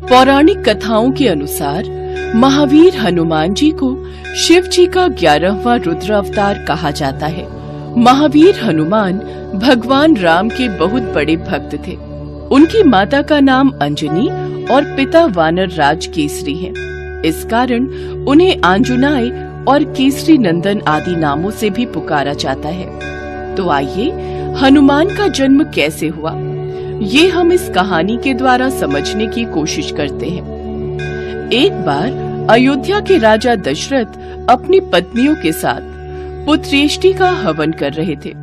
पौराणिक कथाओं के अनुसार महावीर हनुमान जी को शिव जी का 11वां रुद्र अवतार कहा जाता है। महावीर हनुमान भगवान राम के बहुत बड़े भक्त थे। उनकी माता का नाम अंजनी और पिता वानर राज केसरी है। इस कारण उन्हें आंजुनाय और केसरी नंदन आदि नामों से भी पुकारा जाता है। तो आइए हनुमान का जन्म कैसे हुआ, ये हम इस कहानी के द्वारा समझने की कोशिश करते हैं। एक बार अयोध्या के राजा दशरथ अपनी पत्नियों के साथ पुत्रेष्टि का हवन कर रहे थे।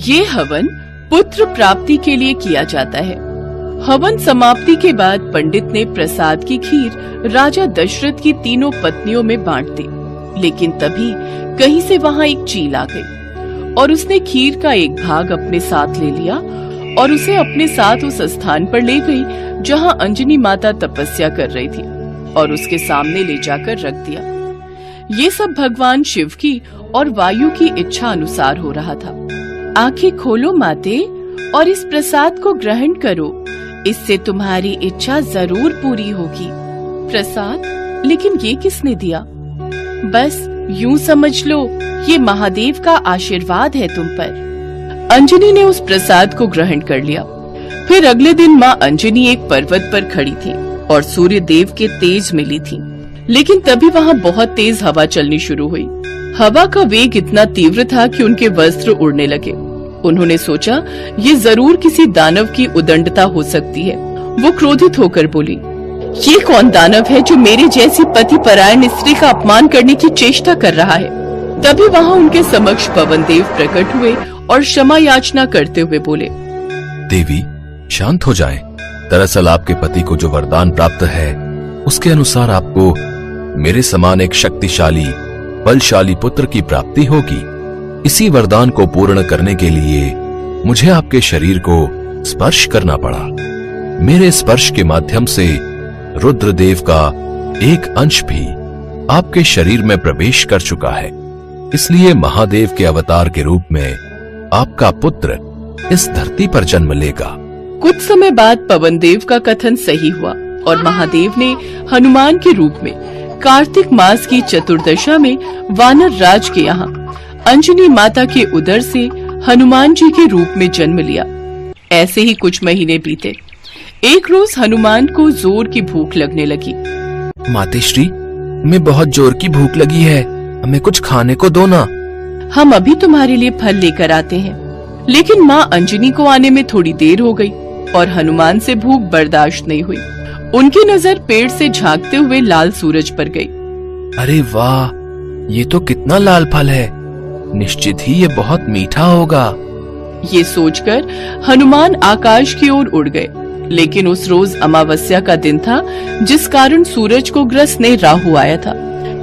ये हवन पुत्र प्राप्ति के लिए किया जाता है। हवन समाप्ति के बाद पंडित ने प्रसाद की खीर राजा दशरथ की तीनों पत्नियों में बांट दी, लेकिन तभी कहीं से वहाँ एक चील आ गई और उसने खीर का एक भाग अपने साथ ले लिया और उसे अपने साथ उस स्थान पर ले गई जहाँ अंजनी माता तपस्या कर रही थी और उसके सामने ले जाकर रख दिया। ये सब भगवान शिव की और वायु की इच्छा अनुसार हो रहा था। आंखें खोलो माते और इस प्रसाद को ग्रहण करो, इससे तुम्हारी इच्छा जरूर पूरी होगी। प्रसाद? लेकिन ये किसने दिया? बस यूं समझ लो, ये महादेव का आशीर्वाद है तुम पर। अंजनी ने उस प्रसाद को ग्रहण कर लिया। फिर अगले दिन माँ अंजनी एक पर्वत पर खड़ी थी और सूर्य देव के तेज मिली थी, लेकिन तभी वहाँ बहुत तेज हवा चलनी शुरू हुई। हवा का वेग इतना तीव्र था कि उनके वस्त्र उड़ने लगे। उन्होंने सोचा ये जरूर किसी दानव की उदंडता हो सकती है। वो क्रोधित होकर बोली, ये कौन दानव है जो मेरे जैसी पति परायण स्त्री का अपमान करने की चेष्टा कर रहा है? तभी वहाँ उनके समक्ष पवन देव प्रकट हुए और क्षमा याचना करते हुए बोले, देवी शांत हो जाएं। दरअसल आपके पति को जो वरदान प्राप्त है उसके अनुसार आपको मेरे समान एक शक्तिशाली बलशाली पुत्र की प्राप्ति होगी। इसी वरदान को पूर्ण करने के लिए मुझे आपके शरीर को स्पर्श करना पड़ा। मेरे स्पर्श के माध्यम से रुद्रदेव का एक अंश भी आपके शरीर में प्रवेश कर चुका है, इसलिए महादेव के अवतार के रूप में आपका पुत्र इस धरती पर जन्म लेगा। कुछ समय बाद पवन देव का कथन सही हुआ और महादेव ने हनुमान के रूप में कार्तिक मास की चतुर्दशा में वानर राज के यहाँ अंजनी माता के उदर से हनुमान जी के रूप में जन्म लिया। ऐसे ही कुछ महीने बीते। एक रोज हनुमान को जोर की भूख लगने लगी। मातेश्री, हमें बहुत जोर की भूख लगी है, हमें कुछ खाने को दो ना। हम अभी तुम्हारे लिए फल लेकर आते हैं। लेकिन माँ अंजनी को आने में थोड़ी देर हो गई और हनुमान से भूख बर्दाश्त नहीं हुई। उनकी नजर पेड़ से झांकते हुए लाल सूरज पर गई। अरे वाह, ये तो कितना लाल फल है, निश्चित ही ये बहुत मीठा होगा। ये सोचकर हनुमान आकाश की ओर उड़ गए। लेकिन उस रोज अमावस्या का दिन था, जिस कारण सूरज को ग्रस्त नहीं राहु आया था।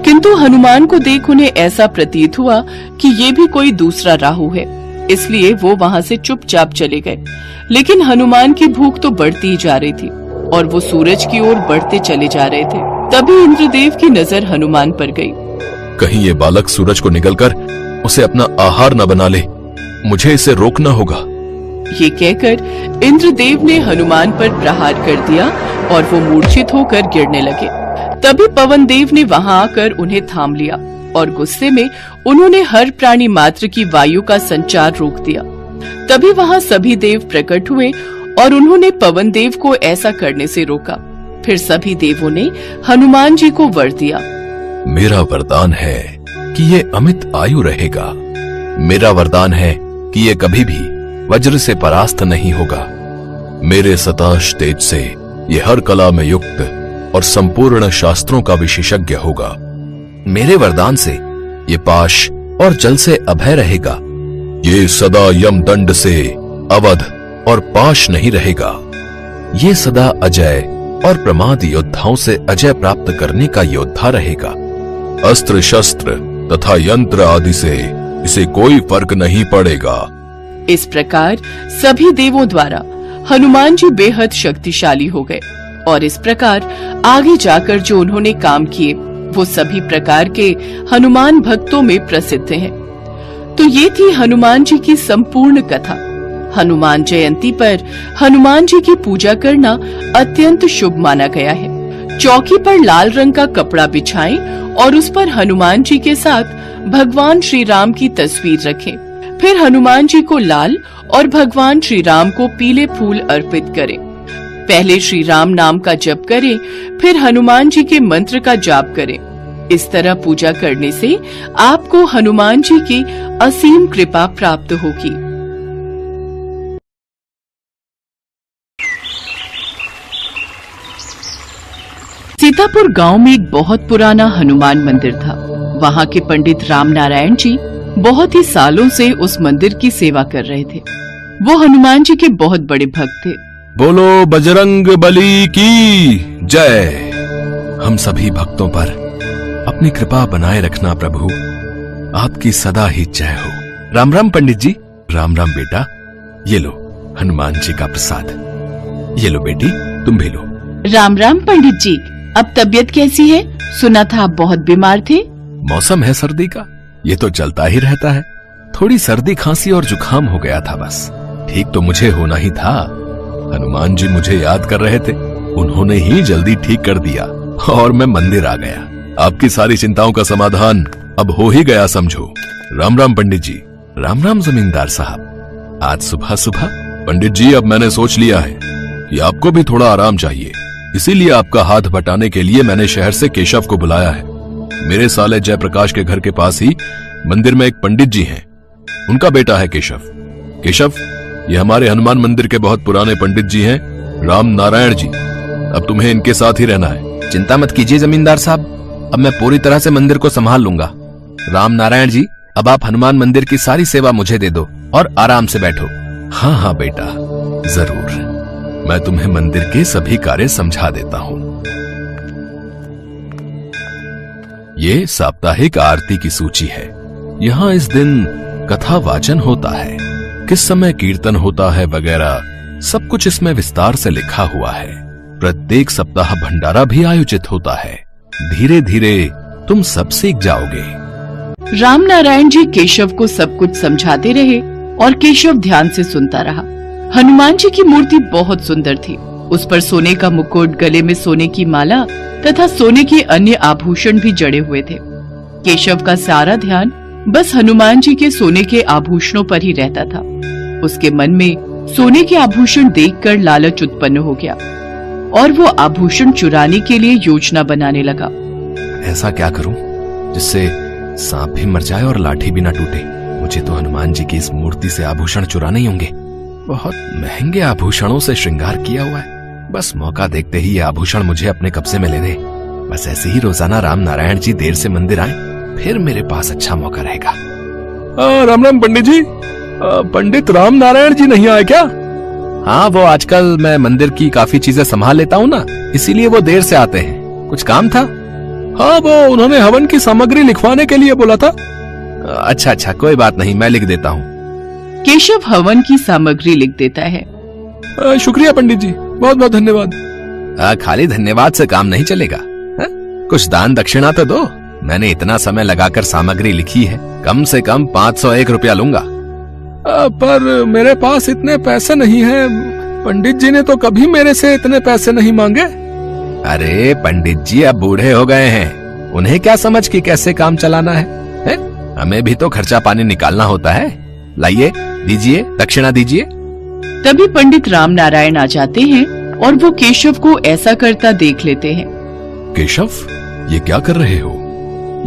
किंतु हनुमान को देख उन्हें ऐसा प्रतीत हुआ कि ये भी कोई दूसरा राहु है, इसलिए वो वहाँ से चुपचाप चले गए। लेकिन हनुमान की भूख तो बढ़ती ही जा रही थी और वो सूरज की ओर बढ़ते चले जा रहे थे। तभी इंद्रदेव की नजर हनुमान पर गई। कहीं ये बालक सूरज को निगलकर उसे अपना आहार न बना ले, मुझे इसे रोकना होगा। ये कहकर इंद्रदेव ने हनुमान पर प्रहार कर दिया और वो मूर्छित होकर गिरने लगे। तभी पवन देव ने वहाँ आकर उन्हें थाम लिया और गुस्से में उन्होंने हर प्राणी मात्र की वायु का संचार रोक दिया। तभी वहाँ सभी देव प्रकट हुए और उन्होंने पवन देव को ऐसा करने से रोका। फिर सभी देवों ने हनुमान जी को वर दिया। मेरा वरदान है कि ये अमित आयु रहेगा। मेरा वरदान है कि ये कभी भी वज्र से परास्त नहीं होगा। मेरे सताश तेज से ये हर कला में युक्त और संपूर्ण शास्त्रों का विशेषज्ञ होगा। मेरे वरदान से ये पाश और जल से अभय रहेगा। ये सदा यम दंड से अवध और पाश नहीं रहेगा। ये सदा अजय और प्रमाद योद्धाओं से अजय प्राप्त करने का योद्धा रहेगा। अस्त्र शस्त्र तथा यंत्र आदि से इसे कोई फर्क नहीं पड़ेगा। इस प्रकार सभी देवों द्वारा हनुमान जी बेहद शक्तिशाली हो गए और इस प्रकार आगे जाकर जो उन्होंने काम किए वो सभी प्रकार के हनुमान भक्तों में प्रसिद्ध हैं। तो ये थी हनुमान जी की संपूर्ण कथा। हनुमान जयंती पर हनुमान जी की पूजा करना अत्यंत शुभ माना गया है। चौकी पर लाल रंग का कपड़ा बिछाएं और उस पर हनुमान जी के साथ भगवान श्री राम की तस्वीर रखें। फिर हनुमान जी को लाल और भगवान श्री राम को पीले फूल अर्पित करें। पहले श्री राम नाम का जप करें, फिर हनुमान जी के मंत्र का जाप करें। इस तरह पूजा करने से आपको हनुमान जी की असीम कृपा प्राप्त होगी। सीतापुर गांव में एक बहुत पुराना हनुमान मंदिर था। वहां के पंडित राम नारायण जी बहुत ही सालों से उस मंदिर की सेवा कर रहे थे। वो हनुमान जी के बहुत बड़े भक्त थे। बोलो बजरंग बली की जय। हम सभी भक्तों पर अपनी कृपा बनाए रखना प्रभु, आपकी सदा ही जय हो। राम राम पंडित जी। राम राम बेटा, ये लो हनुमान जी का प्रसाद। ये लो बेटी, तुम भी लो। राम राम पंडित जी, अब तबीयत कैसी है? सुना था आप बहुत बीमार थे। मौसम है सर्दी का, ये तो चलता ही रहता है। थोड़ी सर्दी खांसी और जुकाम हो गया था बस। ठीक तो मुझे होना ही था। हनुमान जी मुझे याद कर रहे थे, उन्होंने ही जल्दी ठीक कर दिया और मैं मंदिर आ गया। आपकी सारी चिंताओं का समाधान अब हो ही गया समझो। राम राम पंडित जी। राम राम जमींदार साहब। आज सुबह सुबह पंडित जी, अब मैंने सोच लिया है कि आपको भी थोड़ा आराम चाहिए, इसीलिए आपका हाथ बटाने के लिए मैंने शहर से केशव को बुलाया है। मेरे साले जयप्रकाश के घर के पास ही मंदिर में एक पंडित जी हैं, उनका बेटा है केशव। केशव, ये हमारे हनुमान मंदिर के बहुत पुराने पंडित जी हैं, राम नारायण जी। अब तुम्हें इनके साथ ही रहना है। चिंता मत कीजिए जमींदार साहब, अब मैं पूरी तरह से मंदिर को संभाल लूंगा। राम नारायण जी, अब आप हनुमान मंदिर की सारी सेवा मुझे दे दो और आराम से बैठो। हाँ हाँ बेटा, जरूर। मैं तुम्हें मंदिर के सभी कार्य समझा देता हूँ। ये साप्ताहिक आरती की सूची है। यहाँ इस दिन कथा वाचन होता है, किस समय कीर्तन होता है वगैरह सब कुछ इसमें विस्तार से लिखा हुआ है। प्रत्येक सप्ताह भंडारा भी आयोजित होता है। धीरे धीरे तुम सब सीख जाओगे। राम नारायण जी केशव को सब कुछ समझाते रहे और केशव ध्यान से सुनता रहा। हनुमान जी की मूर्ति बहुत सुंदर थी। उस पर सोने का मुकुट, गले में सोने की माला तथा सोने के अन्य आभूषण भी जड़े हुए थे। केशव का सारा ध्यान बस हनुमान जी के सोने के आभूषणों पर ही रहता था। उसके मन में सोने के आभूषण देखकर लालच उत्पन्न हो गया और वो आभूषण चुराने के लिए योजना बनाने लगा। ऐसा क्या करूं जिससे सांप भी मर जाए और लाठी भी ना टूटे? मुझे तो हनुमान जी की इस मूर्ति से आभूषण चुराने ही होंगे। बहुत महंगे आभूषणों से श्रृंगार किया हुआ है। बस मौका देखते ही ये आभूषण मुझे अपने कब्जे में ले ले। बस ऐसे ही रोजाना राम नारायण जी देर से मंदिर आए, फिर मेरे पास अच्छा मौका रहेगा। राम राम पंडित जी। पंडित राम नारायण जी नहीं आए क्या? हाँ, वो आजकल मैं मंदिर की काफी चीजें संभाल लेता हूँ ना, इसीलिए वो देर से आते हैं। कुछ काम था? हाँ, वो उन्होंने हवन की सामग्री लिखवाने के लिए बोला था। अच्छा अच्छा, कोई बात नहीं, मैं लिख देता हूँ। केशव हवन की सामग्री लिख देता है। शुक्रिया पंडित जी, बहुत बहुत धन्यवाद। खाली धन्यवाद से काम नहीं चलेगा। कुछ दान दक्षिणा तो दो। मैंने इतना समय लगाकर सामग्री लिखी है, कम से कम 501 रुपया लूंगा। पर मेरे पास इतने पैसे नहीं हैं। पंडित जी ने तो कभी मेरे से इतने पैसे नहीं मांगे। अरे पंडित जी अब बूढ़े हो गए हैं, उन्हें क्या समझ कि कैसे काम चलाना है? हमें भी तो खर्चा पानी निकालना होता है। लाइए, दीजिए, दक्षिणा दीजिए। तभी पंडित राम नारायण आ जाते हैं और वो केशव को ऐसा करता देख लेते हैं। केशव, ये क्या कर रहे हो?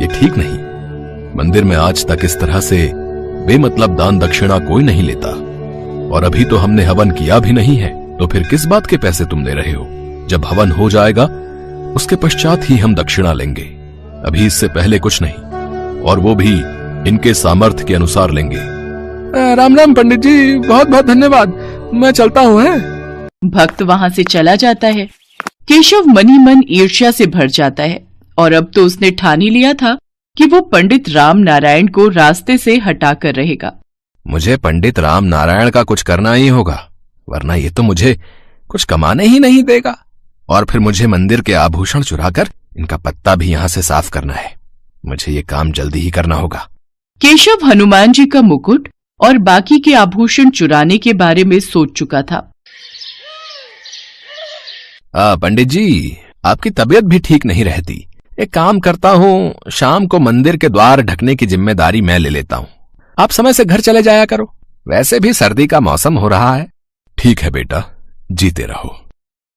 ये ठीक नहीं। मंदिर में आज तक इस तरह से बेमतलब दान दक्षिणा कोई नहीं लेता, और अभी तो हमने हवन किया भी नहीं है, तो फिर किस बात के पैसे तुम ले रहे हो? जब हवन हो जाएगा उसके पश्चात ही हम दक्षिणा लेंगे। अभी इससे पहले कुछ नहीं, और वो भी इनके सामर्थ्य के अनुसार लेंगे। राम राम पंडित जी, बहुत बहुत धन्यवाद। मैं चलता हूँ। भक्त वहाँ से चला जाता है। केशव मन ही मन ईर्ष्या से भर जाता है और अब तो उसने ठान ही लिया था कि वो पंडित राम नारायण को रास्ते से हटा कर रहेगा। मुझे पंडित राम नारायण का कुछ करना ही होगा, वरना ये तो मुझे कुछ कमाने ही नहीं देगा। और फिर मुझे मंदिर के आभूषण चुराकर इनका पत्ता भी यहाँ से साफ करना है। मुझे ये काम जल्दी ही करना होगा। केशव हनुमान जी का मुकुट और बाकी के आभूषण चुराने के बारे में सोच चुका था। पंडित जी, आपकी तबीयत भी ठीक नहीं रहती। एक काम करता हूं, शाम को मंदिर के द्वार ढकने की जिम्मेदारी मैं ले लेता हूं। आप समय से घर चले जाया करो, वैसे भी सर्दी का मौसम हो रहा है। ठीक है बेटा, जीते रहो।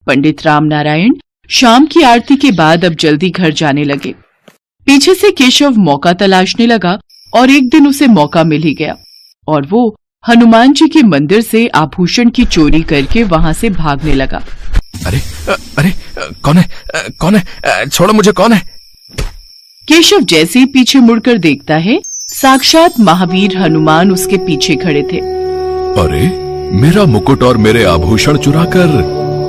पंडित रामनारायण शाम की आरती के बाद अब जल्दी घर जाने लगे। पीछे से केशव मौका तलाशने लगा और एक दिन उसे मौका मिल ही गया और वो हनुमान जी के मंदिर से आभूषण की चोरी करके वहां से भागने लगा। अरे अरे कौन है, कौन है? छोड़ो मुझे, कौन है? केशव जैसे ही पीछे मुड़कर देखता है, साक्षात महावीर हनुमान उसके पीछे खड़े थे। अरे, मेरा मुकुट और मेरे आभूषण चुराकर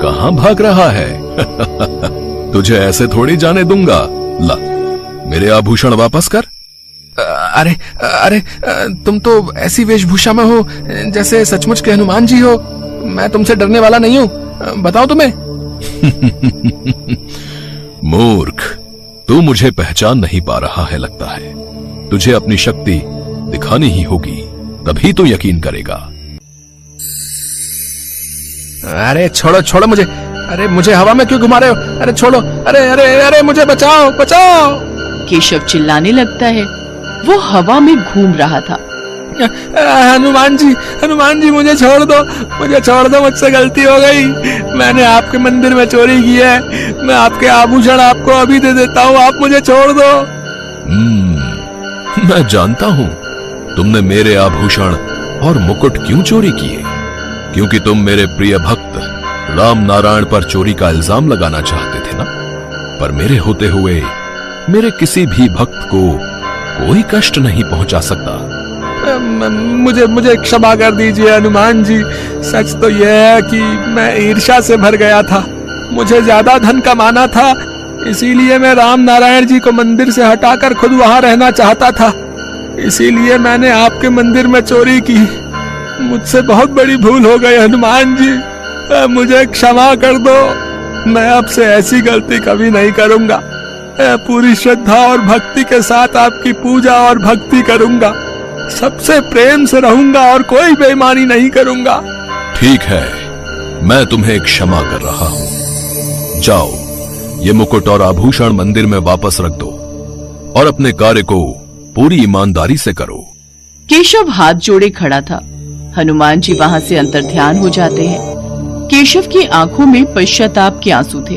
कहाँ भाग रहा है? तुझे ऐसे थोड़ी जाने दूंगा। ला, मेरे आभूषण वापस कर। अरे अरे, तुम तो ऐसी वेशभूषा में हो जैसे सचमुच के हनुमान जी हो। मैं तुमसे डरने वाला नहीं हूँ, बताओ तुम्हें। मूर्ख, तू मुझे पहचान नहीं पा रहा है लगता है। तुझे अपनी शक्ति दिखानी ही होगी, तभी तो यकीन करेगा। अरे छोड़ो छोड़ो मुझे। अरे मुझे हवा में क्यों घुमा रहे हो? अरे छोड़ो। अरे अरे अरे, मुझे बचाओ बचाओ। केशव चिल्लाने लगता है। वो हवा में घूम रहा था। हनुमान जी मुझे छोड़ दो, मुझे छोड़ दो, मुझसे गलती हो गई। मैंने आपके मंदिर में चोरी की है। मैं आपके आभूषण आपको अभी दे देता हूँ, आप मुझे छोड़ दो। मैं जानता हूँ तुमने मेरे आभूषण और मुकुट क्यों चोरी किए। क्योंकि तुम मेरे प्रिय भक्त राम नारायण पर चोरी का इल्जाम लगाना चाहते थे ना। पर मेरे होते हुए मेरे किसी भी भक्त को कोई कष्ट नहीं पहुंचा सकता। मुझे क्षमा कर दीजिए हनुमान जी। सच तो यह है कि मैं ईर्ष्या से भर गया था। मुझे ज्यादा धन कमाना था, इसीलिए मैं राम नारायण जी को मंदिर से हटाकर खुद वहां रहना चाहता था। इसीलिए मैंने आपके मंदिर में चोरी की। मुझसे बहुत बड़ी भूल हो गई हनुमान जी, मुझे क्षमा कर दो। मैं अब से ऐसी गलती कभी नहीं करूंगा। पूरी श्रद्धा और भक्ति के साथ आपकी पूजा और भक्ति करूंगा। सबसे प्रेम से रहूंगा और कोई बेईमानी नहीं करूंगा। ठीक है, मैं तुम्हें क्षमा कर रहा हूं। जाओ, ये मुकुट और आभूषण मंदिर में वापस रख दो और अपने कार्य को पूरी ईमानदारी से करो। केशव हाथ जोड़े खड़ा था। हनुमान जी वहां से अंतर्ध्यान हो जाते हैं। केशव की आंखों में पश्चाताप के आंसू थे।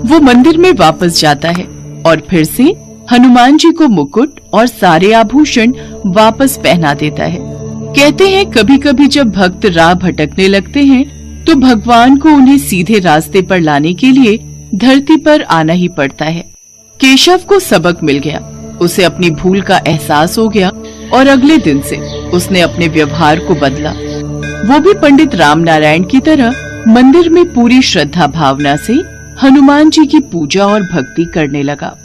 वो मंदिर में वापस जाता है और फिर से हनुमान जी को मुकुट और सारे आभूषण वापस पहना देता है। कहते हैं कभी कभी जब भक्त राह भटकने लगते हैं तो भगवान को उन्हें सीधे रास्ते पर लाने के लिए धरती पर आना ही पड़ता है। केशव को सबक मिल गया। उसे अपनी भूल का एहसास हो गया और अगले दिन से उसने अपने व्यवहार को बदला। वो भी पंडित रामनारायण की तरह मंदिर में पूरी श्रद्धा भावना से हनुमान जी की पूजा और भक्ति करने लगा।